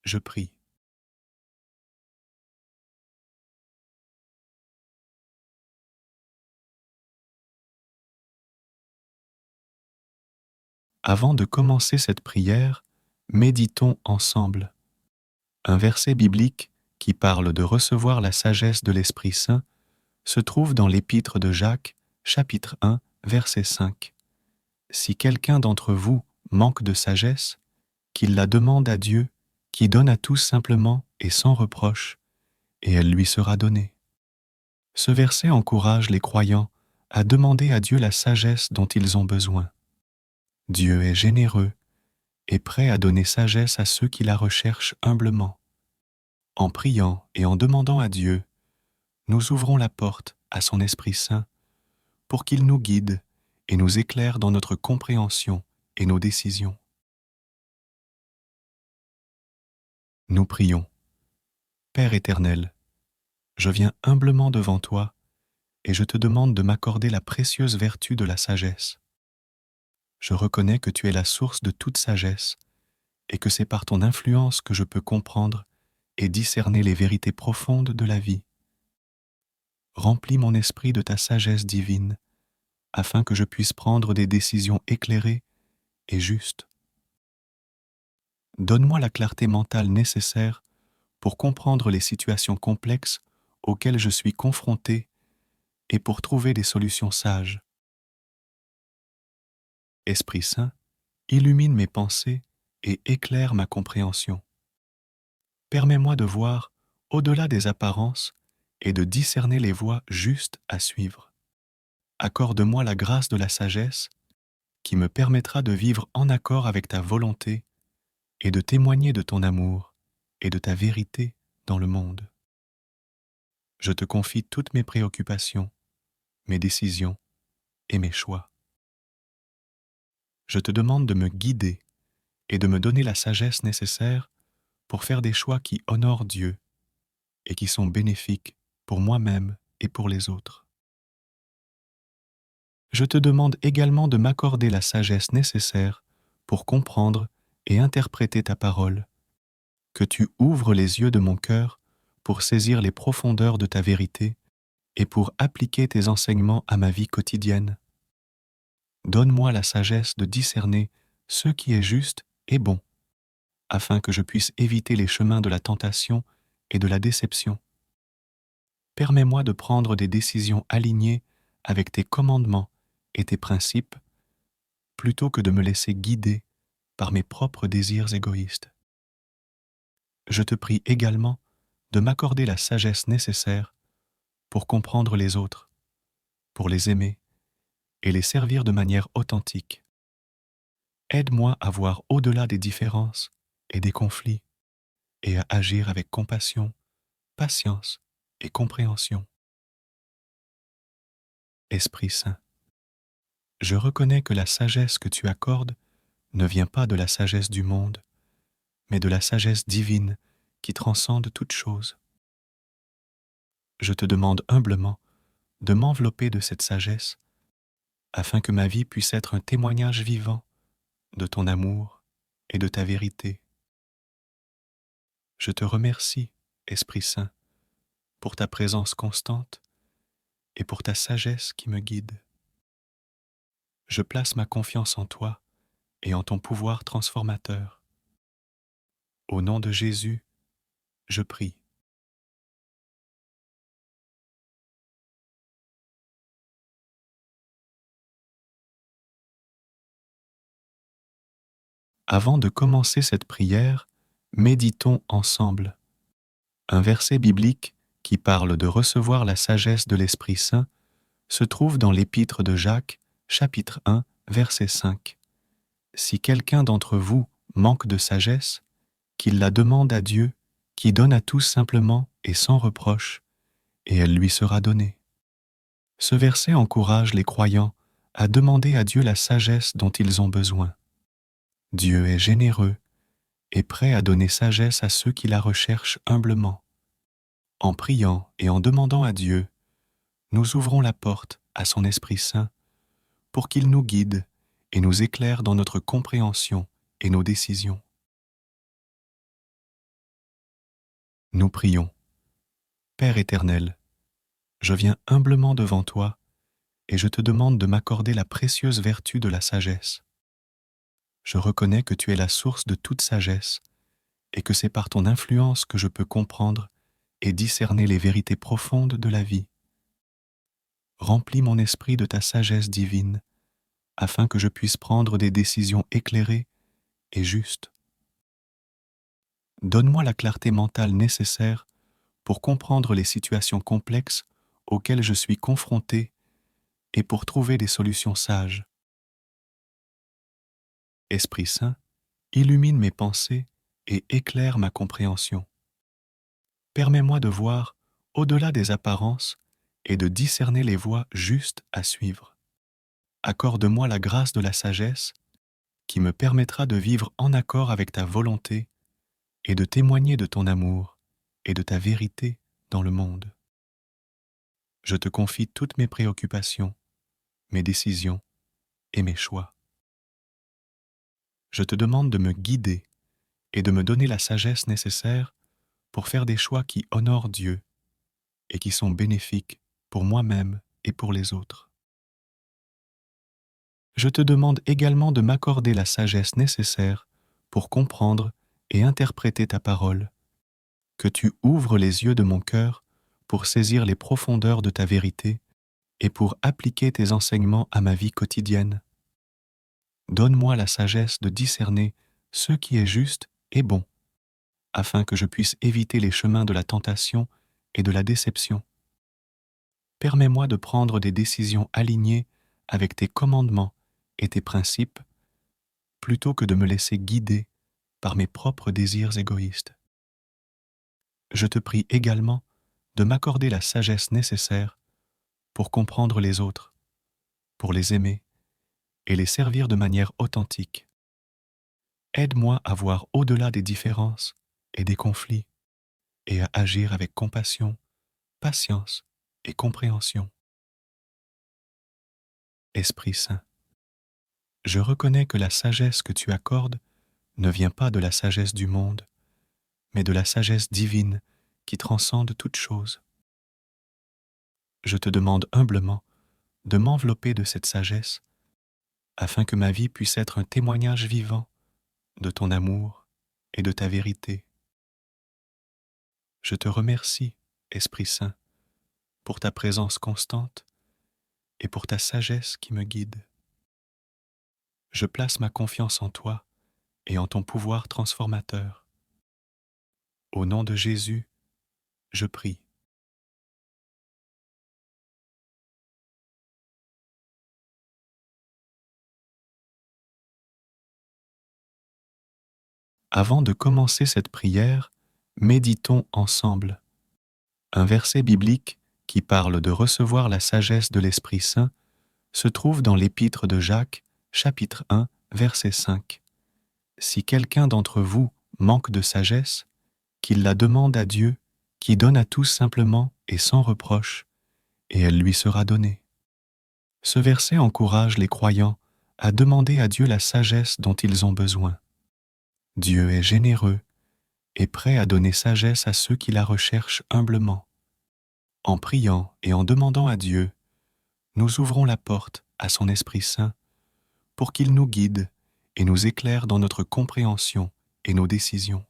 je prie. Avant de commencer cette prière, méditons ensemble. Un verset biblique qui parle de recevoir la sagesse de l'Esprit Saint se trouve dans l'Épître de Jacques, chapitre 1, verset 5. Si quelqu'un d'entre vous manque de sagesse, qu'il la demande à Dieu, qui donne à tous simplement et sans reproche, et elle lui sera donnée. Ce verset encourage les croyants à demander à Dieu la sagesse dont ils ont besoin. Dieu est généreux et prêt à donner sagesse à ceux qui la recherchent humblement. En priant et en demandant à Dieu, nous ouvrons la porte à son Esprit Saint pour qu'il nous guide et nous éclaire dans notre compréhension et nos décisions. Nous prions. Père éternel, je viens humblement devant toi et je te demande de m'accorder la précieuse vertu de la sagesse. Je reconnais que tu es la source de toute sagesse et que c'est par ton influence que je peux comprendre et discerner les vérités profondes de la vie. Remplis mon esprit de ta sagesse divine afin que je puisse prendre des décisions éclairées et justes. Donne-moi la clarté mentale nécessaire pour comprendre les situations complexes auxquelles je suis confronté et pour trouver des solutions sages. Esprit Saint, illumine mes pensées et éclaire ma compréhension. Permets-moi de voir au-delà des apparences et de discerner les voies justes à suivre. Accorde-moi la grâce de la sagesse qui me permettra de vivre en accord avec ta volonté et de témoigner de ton amour et de ta vérité dans le monde. Je te confie toutes mes préoccupations, mes décisions et mes choix. Je te demande de me guider et de me donner la sagesse nécessaire pour faire des choix qui honorent Dieu et qui sont bénéfiques pour moi-même et pour les autres. Je te demande également de m'accorder la sagesse nécessaire pour comprendre et interpréter ta parole, que tu ouvres les yeux de mon cœur pour saisir les profondeurs de ta vérité et pour appliquer tes enseignements à ma vie quotidienne. Donne-moi la sagesse de discerner ce qui est juste et bon, afin que je puisse éviter les chemins de la tentation et de la déception. Permets-moi de prendre des décisions alignées avec tes commandements et tes principes, plutôt que de me laisser guider par mes propres désirs égoïstes. Je te prie également de m'accorder la sagesse nécessaire pour comprendre les autres, pour les aimer et les servir de manière authentique. Aide-moi à voir au-delà des différences et des conflits et à agir avec compassion, patience et compréhension. Esprit Saint, je reconnais que la sagesse que tu accordes ne vient pas de la sagesse du monde, mais de la sagesse divine qui transcende toute chose. Je te demande humblement de m'envelopper de cette sagesse afin que ma vie puisse être un témoignage vivant de ton amour et de ta vérité. Je te remercie, Esprit Saint, pour ta présence constante et pour ta sagesse qui me guide. Je place ma confiance en toi et en ton pouvoir transformateur. Au nom de Jésus, je prie. Avant de commencer cette prière, méditons ensemble. Un verset biblique qui parle de recevoir la sagesse de l'Esprit Saint se trouve dans l'Épître de Jacques, chapitre 1, verset 5. Si quelqu'un d'entre vous manque de sagesse, qu'il la demande à Dieu, qui donne à tous simplement et sans reproche, et elle lui sera donnée. Ce verset encourage les croyants à demander à Dieu la sagesse dont ils ont besoin. Dieu est généreux et prêt à donner sagesse à ceux qui la recherchent humblement. En priant et en demandant à Dieu, nous ouvrons la porte à son Esprit Saint pour qu'il nous guide et nous éclaire dans notre compréhension et nos décisions. Nous prions. Père éternel, je viens humblement devant toi et je te demande de m'accorder la précieuse vertu de la sagesse. Je reconnais que tu es la source de toute sagesse et que c'est par ton influence que je peux comprendre et discerner les vérités profondes de la vie. Remplis mon esprit de ta sagesse divine afin que je puisse prendre des décisions éclairées et justes. Donne-moi la clarté mentale nécessaire pour comprendre les situations complexes auxquelles je suis confronté et pour trouver des solutions sages. Esprit Saint, illumine mes pensées et éclaire ma compréhension. Permets-moi de voir au-delà des apparences et de discerner les voies justes à suivre. Accorde-moi la grâce de la sagesse qui me permettra de vivre en accord avec ta volonté et de témoigner de ton amour et de ta vérité dans le monde. Je te confie toutes mes préoccupations, mes décisions et mes choix. Je te demande de me guider et de me donner la sagesse nécessaire pour faire des choix qui honorent Dieu et qui sont bénéfiques pour moi-même et pour les autres. Je te demande également de m'accorder la sagesse nécessaire pour comprendre et interpréter ta parole, que tu ouvres les yeux de mon cœur pour saisir les profondeurs de ta vérité et pour appliquer tes enseignements à ma vie quotidienne. Donne-moi la sagesse de discerner ce qui est juste et bon, afin que je puisse éviter les chemins de la tentation et de la déception. Permets-moi de prendre des décisions alignées avec tes commandements et tes principes, plutôt que de me laisser guider par mes propres désirs égoïstes. Je te prie également de m'accorder la sagesse nécessaire pour comprendre les autres, pour les aimer et les servir de manière authentique. Aide-moi à voir au-delà des différences et des conflits et à agir avec compassion, patience et compréhension. Esprit Saint, je reconnais que la sagesse que tu accordes ne vient pas de la sagesse du monde, mais de la sagesse divine qui transcende toute chose. Je te demande humblement de m'envelopper de cette sagesse afin que ma vie puisse être un témoignage vivant de ton amour et de ta vérité. Je te remercie, Esprit Saint, pour ta présence constante et pour ta sagesse qui me guide. Je place ma confiance en toi et en ton pouvoir transformateur. Au nom de Jésus, je prie. Avant de commencer cette prière, méditons ensemble. Un verset biblique qui parle de recevoir la sagesse de l'Esprit Saint se trouve dans l'Épître de Jacques, chapitre 1, verset 5. Si quelqu'un d'entre vous manque de sagesse, qu'il la demande à Dieu, qui donne à tous simplement et sans reproche, et elle lui sera donnée. Ce verset encourage les croyants à demander à Dieu la sagesse dont ils ont besoin. Dieu est généreux et prêt à donner sagesse à ceux qui la recherchent humblement. En priant et en demandant à Dieu, nous ouvrons la porte à son Esprit Saint pour qu'il nous guide et nous éclaire dans notre compréhension et nos décisions.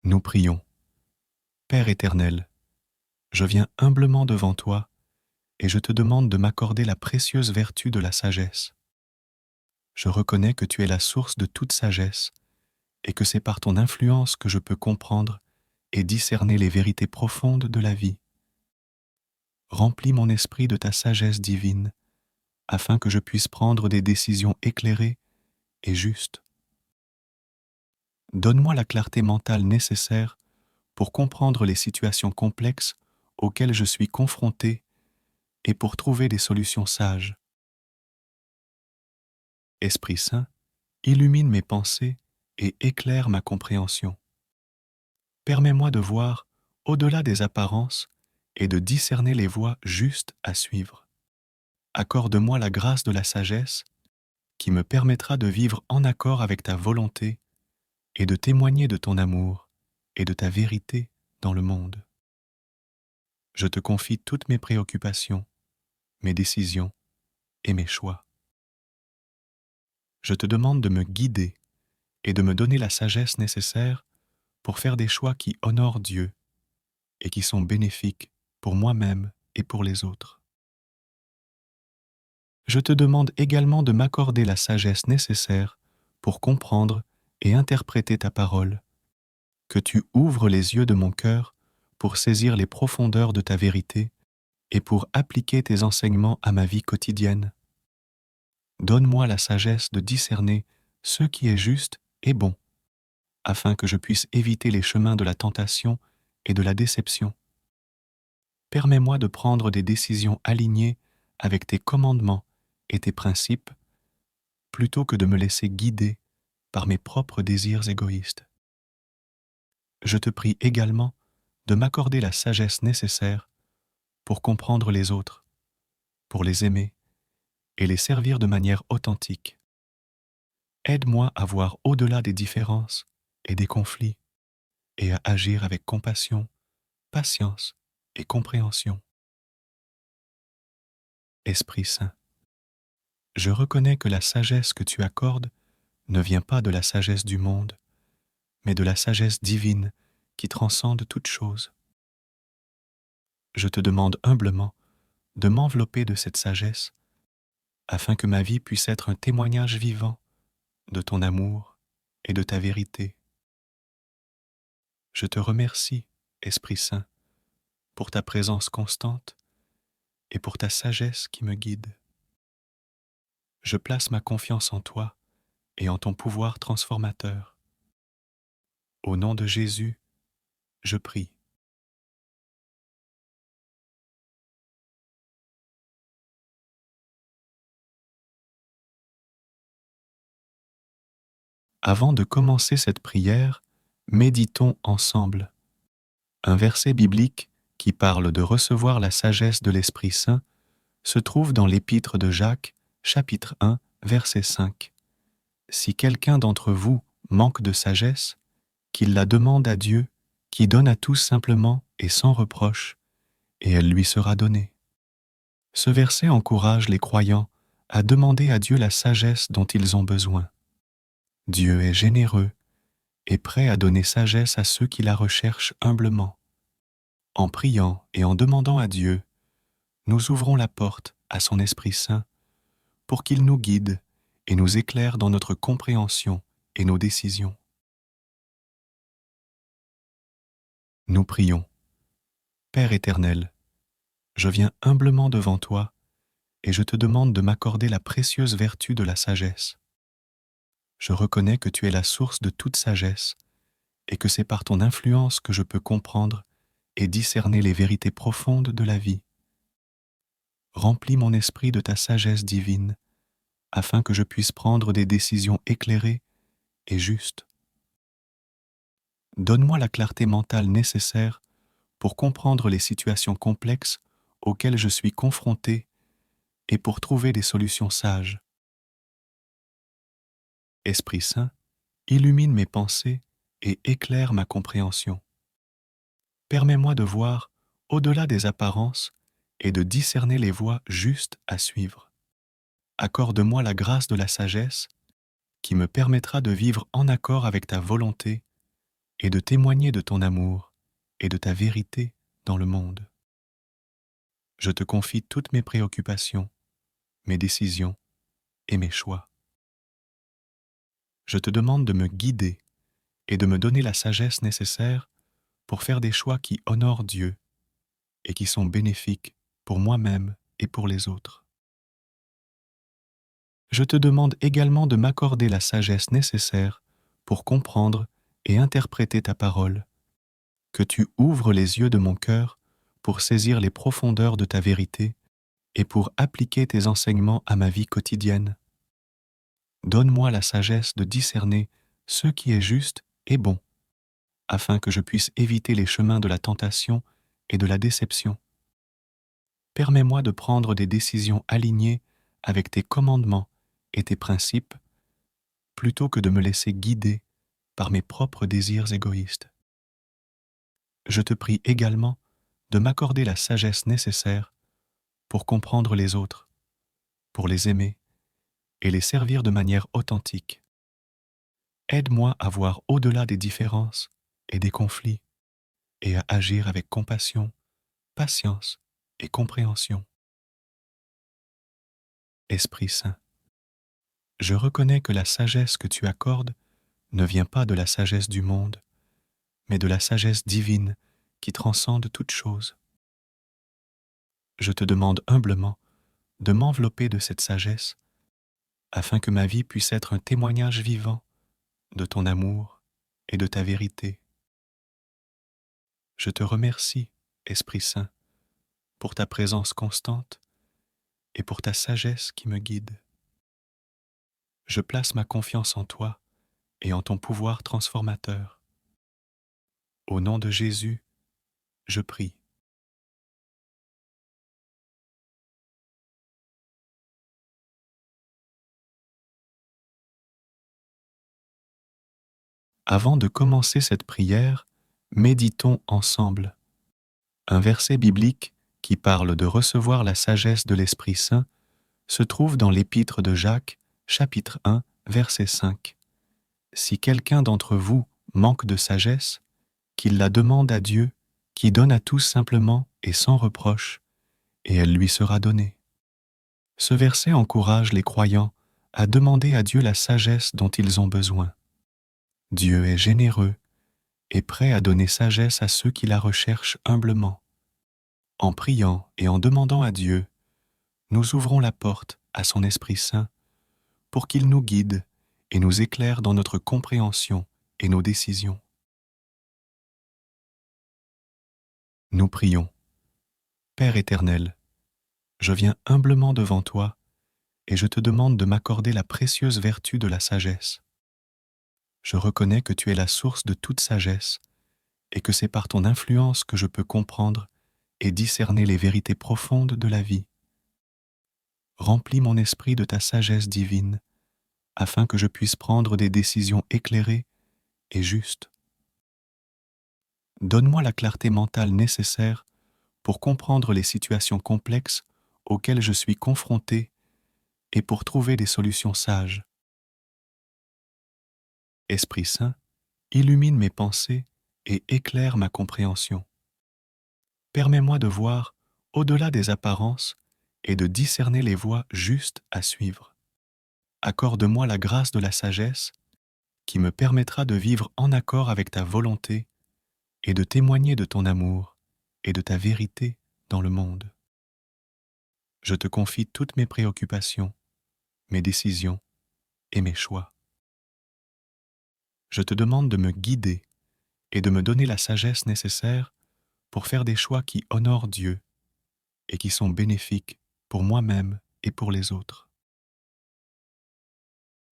Nous prions. Père éternel, je viens humblement devant toi et je te demande de m'accorder la précieuse vertu de la sagesse. Je reconnais que tu es la source de toute sagesse et que c'est par ton influence que je peux comprendre et discerner les vérités profondes de la vie. Remplis mon esprit de ta sagesse divine afin que je puisse prendre des décisions éclairées et justes. Donne-moi la clarté mentale nécessaire pour comprendre les situations complexes auxquelles je suis confronté et pour trouver des solutions sages. Esprit Saint, illumine mes pensées et éclaire ma compréhension. Permets-moi de voir au-delà des apparences et de discerner les voies justes à suivre. Accorde-moi la grâce de la sagesse qui me permettra de vivre en accord avec ta volonté et de témoigner de ton amour et de ta vérité dans le monde. Je te confie toutes mes préoccupations, mes décisions et mes choix. Je te demande de me guider et de me donner la sagesse nécessaire pour faire des choix qui honorent Dieu et qui sont bénéfiques pour moi-même et pour les autres. Je te demande également de m'accorder la sagesse nécessaire pour comprendre et interpréter ta parole, que tu ouvres les yeux de mon cœur pour saisir les profondeurs de ta vérité et pour appliquer tes enseignements à ma vie quotidienne. Donne-moi la sagesse de discerner ce qui est juste et bon, afin que je puisse éviter les chemins de la tentation et de la déception. Permets-moi de prendre des décisions alignées avec tes commandements et tes principes, plutôt que de me laisser guider par mes propres désirs égoïstes. Je te prie également de m'accorder la sagesse nécessaire pour comprendre les autres, pour les aimer et les servir de manière authentique. Aide-moi à voir au-delà des différences et des conflits et à agir avec compassion, patience et compréhension. Esprit Saint, je reconnais que la sagesse que tu accordes ne vient pas de la sagesse du monde, mais de la sagesse divine qui transcende toute chose. Je te demande humblement de m'envelopper de cette sagesse afin que ma vie puisse être un témoignage vivant de ton amour et de ta vérité. Je te remercie, Esprit Saint, pour ta présence constante et pour ta sagesse qui me guide. Je place ma confiance en toi et en ton pouvoir transformateur. Au nom de Jésus, je prie. Avant de commencer cette prière, méditons ensemble. Un verset biblique qui parle de recevoir la sagesse de l'Esprit Saint se trouve dans l'Épître de Jacques, chapitre 1, verset 5. Si quelqu'un d'entre vous manque de sagesse, qu'il la demande à Dieu, qui donne à tous simplement et sans reproche, et elle lui sera donnée. Ce verset encourage les croyants à demander à Dieu la sagesse dont ils ont besoin. Dieu est généreux et prêt à donner sagesse à ceux qui la recherchent humblement. En priant et en demandant à Dieu, nous ouvrons la porte à son Esprit Saint pour qu'il nous guide et nous éclaire dans notre compréhension et nos décisions. Nous prions. Père éternel, je viens humblement devant toi et je te demande de m'accorder la précieuse vertu de la sagesse. Je reconnais que tu es la source de toute sagesse et que c'est par ton influence que je peux comprendre et discerner les vérités profondes de la vie. Remplis mon esprit de ta sagesse divine afin que je puisse prendre des décisions éclairées et justes. Donne-moi la clarté mentale nécessaire pour comprendre les situations complexes auxquelles je suis confronté et pour trouver des solutions sages. Esprit Saint, illumine mes pensées et éclaire ma compréhension. Permets-moi de voir au-delà des apparences et de discerner les voies justes à suivre. Accorde-moi la grâce de la sagesse qui me permettra de vivre en accord avec ta volonté et de témoigner de ton amour et de ta vérité dans le monde. Je te confie toutes mes préoccupations, mes décisions et mes choix. Je te demande de me guider et de me donner la sagesse nécessaire pour faire des choix qui honorent Dieu et qui sont bénéfiques pour moi-même et pour les autres. Je te demande également de m'accorder la sagesse nécessaire pour comprendre et interpréter ta parole, que tu ouvres les yeux de mon cœur pour saisir les profondeurs de ta vérité et pour appliquer tes enseignements à ma vie quotidienne. Donne-moi la sagesse de discerner ce qui est juste et bon, afin que je puisse éviter les chemins de la tentation et de la déception. Permets-moi de prendre des décisions alignées avec tes commandements et tes principes, plutôt que de me laisser guider par mes propres désirs égoïstes. Je te prie également de m'accorder la sagesse nécessaire pour comprendre les autres, pour les aimer et les servir de manière authentique. Aide-moi à voir au-delà des différences et des conflits et à agir avec compassion, patience et compréhension. Esprit Saint, je reconnais que la sagesse que tu accordes ne vient pas de la sagesse du monde, mais de la sagesse divine qui transcende toute chose. Je te demande humblement de m'envelopper de cette sagesse afin que ma vie puisse être un témoignage vivant de ton amour et de ta vérité. Je te remercie, Esprit Saint, pour ta présence constante et pour ta sagesse qui me guide. Je place ma confiance en toi et en ton pouvoir transformateur. Au nom de Jésus, je prie. Avant de commencer cette prière, méditons ensemble. Un verset biblique qui parle de recevoir la sagesse de l'Esprit Saint se trouve dans l'Épître de Jacques, chapitre 1, verset 5. Si quelqu'un d'entre vous manque de sagesse, qu'il la demande à Dieu, qui donne à tous simplement et sans reproche, et elle lui sera donnée. Ce verset encourage les croyants à demander à Dieu la sagesse dont ils ont besoin. Dieu est généreux et prêt à donner sagesse à ceux qui la recherchent humblement. En priant et en demandant à Dieu, nous ouvrons la porte à son Esprit Saint pour qu'il nous guide et nous éclaire dans notre compréhension et nos décisions. Nous prions. Père éternel, je viens humblement devant toi et je te demande de m'accorder la précieuse vertu de la sagesse. Je reconnais que tu es la source de toute sagesse et que c'est par ton influence que je peux comprendre et discerner les vérités profondes de la vie. Remplis mon esprit de ta sagesse divine afin que je puisse prendre des décisions éclairées et justes. Donne-moi la clarté mentale nécessaire pour comprendre les situations complexes auxquelles je suis confronté et pour trouver des solutions sages. Esprit Saint, illumine mes pensées et éclaire ma compréhension. Permets-moi de voir au-delà des apparences et de discerner les voies justes à suivre. Accorde-moi la grâce de la sagesse qui me permettra de vivre en accord avec ta volonté et de témoigner de ton amour et de ta vérité dans le monde. Je te confie toutes mes préoccupations, mes décisions et mes choix. Je te demande de me guider et de me donner la sagesse nécessaire pour faire des choix qui honorent Dieu et qui sont bénéfiques pour moi-même et pour les autres.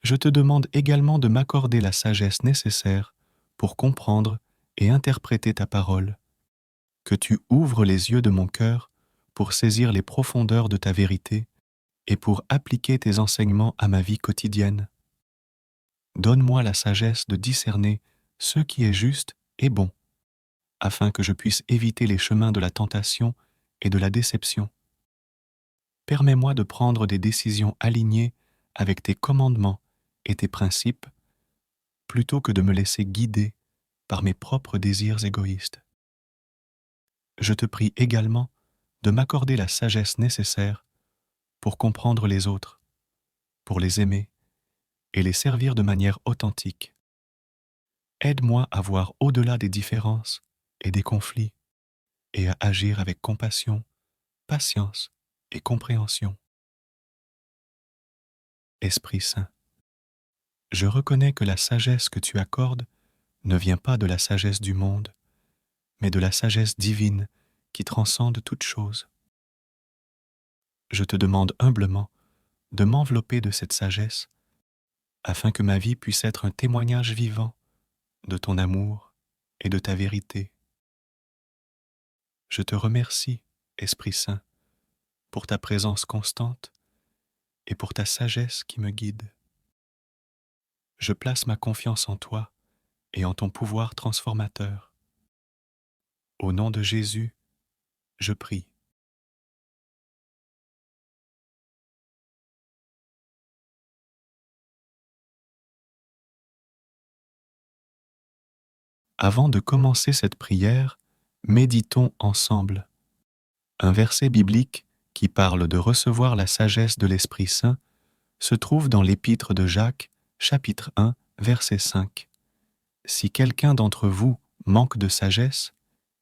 Je te demande également de m'accorder la sagesse nécessaire pour comprendre et interpréter ta parole, que tu ouvres les yeux de mon cœur pour saisir les profondeurs de ta vérité et pour appliquer tes enseignements à ma vie quotidienne. Donne-moi la sagesse de discerner ce qui est juste et bon, afin que je puisse éviter les chemins de la tentation et de la déception. Permets-moi de prendre des décisions alignées avec tes commandements et tes principes, plutôt que de me laisser guider par mes propres désirs égoïstes. Je te prie également de m'accorder la sagesse nécessaire pour comprendre les autres, pour les aimer et les servir de manière authentique. Aide-moi à voir au-delà des différences et des conflits et à agir avec compassion, patience et compréhension. Esprit Saint, je reconnais que la sagesse que tu accordes ne vient pas de la sagesse du monde, mais de la sagesse divine qui transcende toute chose. Je te demande humblement de m'envelopper de cette sagesse afin que ma vie puisse être un témoignage vivant de ton amour et de ta vérité. Je te remercie, Esprit Saint, pour ta présence constante et pour ta sagesse qui me guide. Je place ma confiance en toi et en ton pouvoir transformateur. Au nom de Jésus, je prie. Avant de commencer cette prière, méditons ensemble. Un verset biblique qui parle de recevoir la sagesse de l'Esprit Saint se trouve dans l'Épître de Jacques, chapitre 1, verset 5. Si quelqu'un d'entre vous manque de sagesse,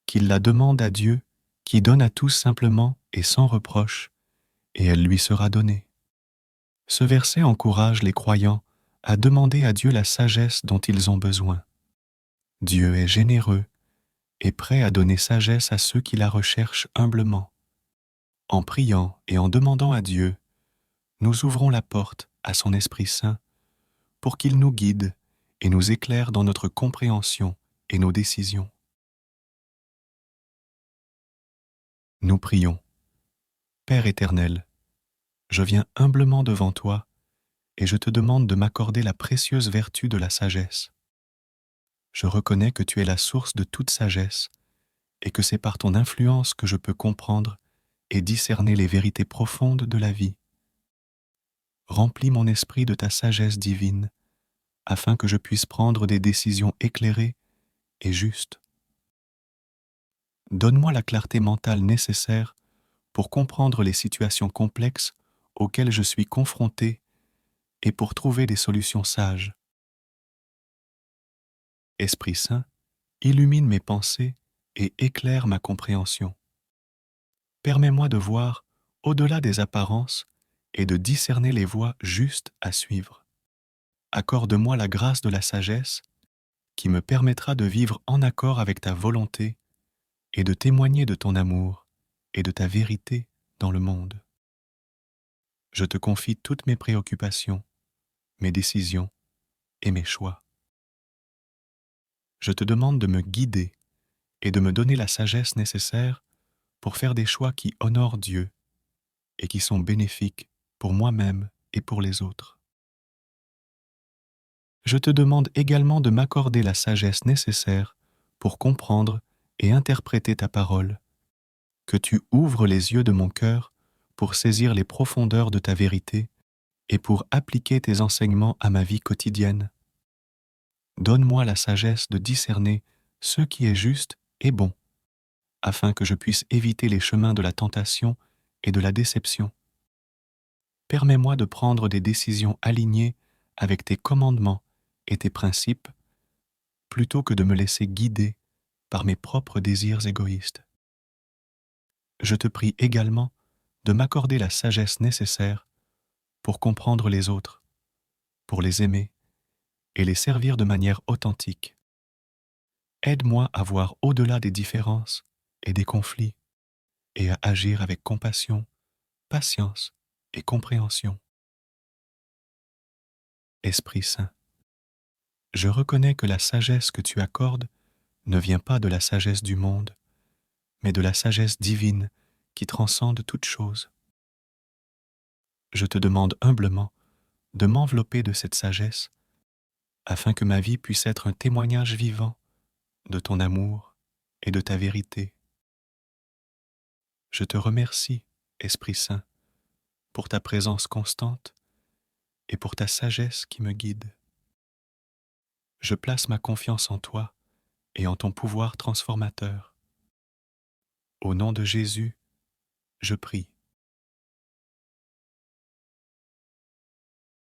qu'il la demande à Dieu, qui donne à tous simplement et sans reproche, et elle lui sera donnée. Ce verset encourage les croyants à demander à Dieu la sagesse dont ils ont besoin. Dieu est généreux et prêt à donner sagesse à ceux qui la recherchent humblement. En priant et en demandant à Dieu, nous ouvrons la porte à son Esprit Saint pour qu'il nous guide et nous éclaire dans notre compréhension et nos décisions. Nous prions. Père éternel, je viens humblement devant toi et je te demande de m'accorder la précieuse vertu de la sagesse. Je reconnais que tu es la source de toute sagesse et que c'est par ton influence que je peux comprendre et discerner les vérités profondes de la vie. Remplis mon esprit de ta sagesse divine afin que je puisse prendre des décisions éclairées et justes. Donne-moi la clarté mentale nécessaire pour comprendre les situations complexes auxquelles je suis confronté et pour trouver des solutions sages. Esprit Saint, illumine mes pensées et éclaire ma compréhension. Permets-moi de voir au-delà des apparences et de discerner les voies justes à suivre. Accorde-moi la grâce de la sagesse qui me permettra de vivre en accord avec ta volonté et de témoigner de ton amour et de ta vérité dans le monde. Je te confie toutes mes préoccupations, mes décisions et mes choix. Je te demande de me guider et de me donner la sagesse nécessaire pour faire des choix qui honorent Dieu et qui sont bénéfiques pour moi-même et pour les autres. Je te demande également de m'accorder la sagesse nécessaire pour comprendre et interpréter ta parole, que tu ouvres les yeux de mon cœur pour saisir les profondeurs de ta vérité et pour appliquer tes enseignements à ma vie quotidienne. Donne-moi la sagesse de discerner ce qui est juste et bon, afin que je puisse éviter les chemins de la tentation et de la déception. Permets-moi de prendre des décisions alignées avec tes commandements et tes principes, plutôt que de me laisser guider par mes propres désirs égoïstes. Je te prie également de m'accorder la sagesse nécessaire pour comprendre les autres, pour les aimer et les servir de manière authentique. Aide-moi à voir au-delà des différences et des conflits et à agir avec compassion, patience et compréhension. Esprit Saint, je reconnais que la sagesse que tu accordes ne vient pas de la sagesse du monde, mais de la sagesse divine qui transcende toute chose. Je te demande humblement de m'envelopper de cette sagesse afin que ma vie puisse être un témoignage vivant de ton amour et de ta vérité. Je te remercie, Esprit Saint, pour ta présence constante et pour ta sagesse qui me guide. Je place ma confiance en toi et en ton pouvoir transformateur. Au nom de Jésus, je prie.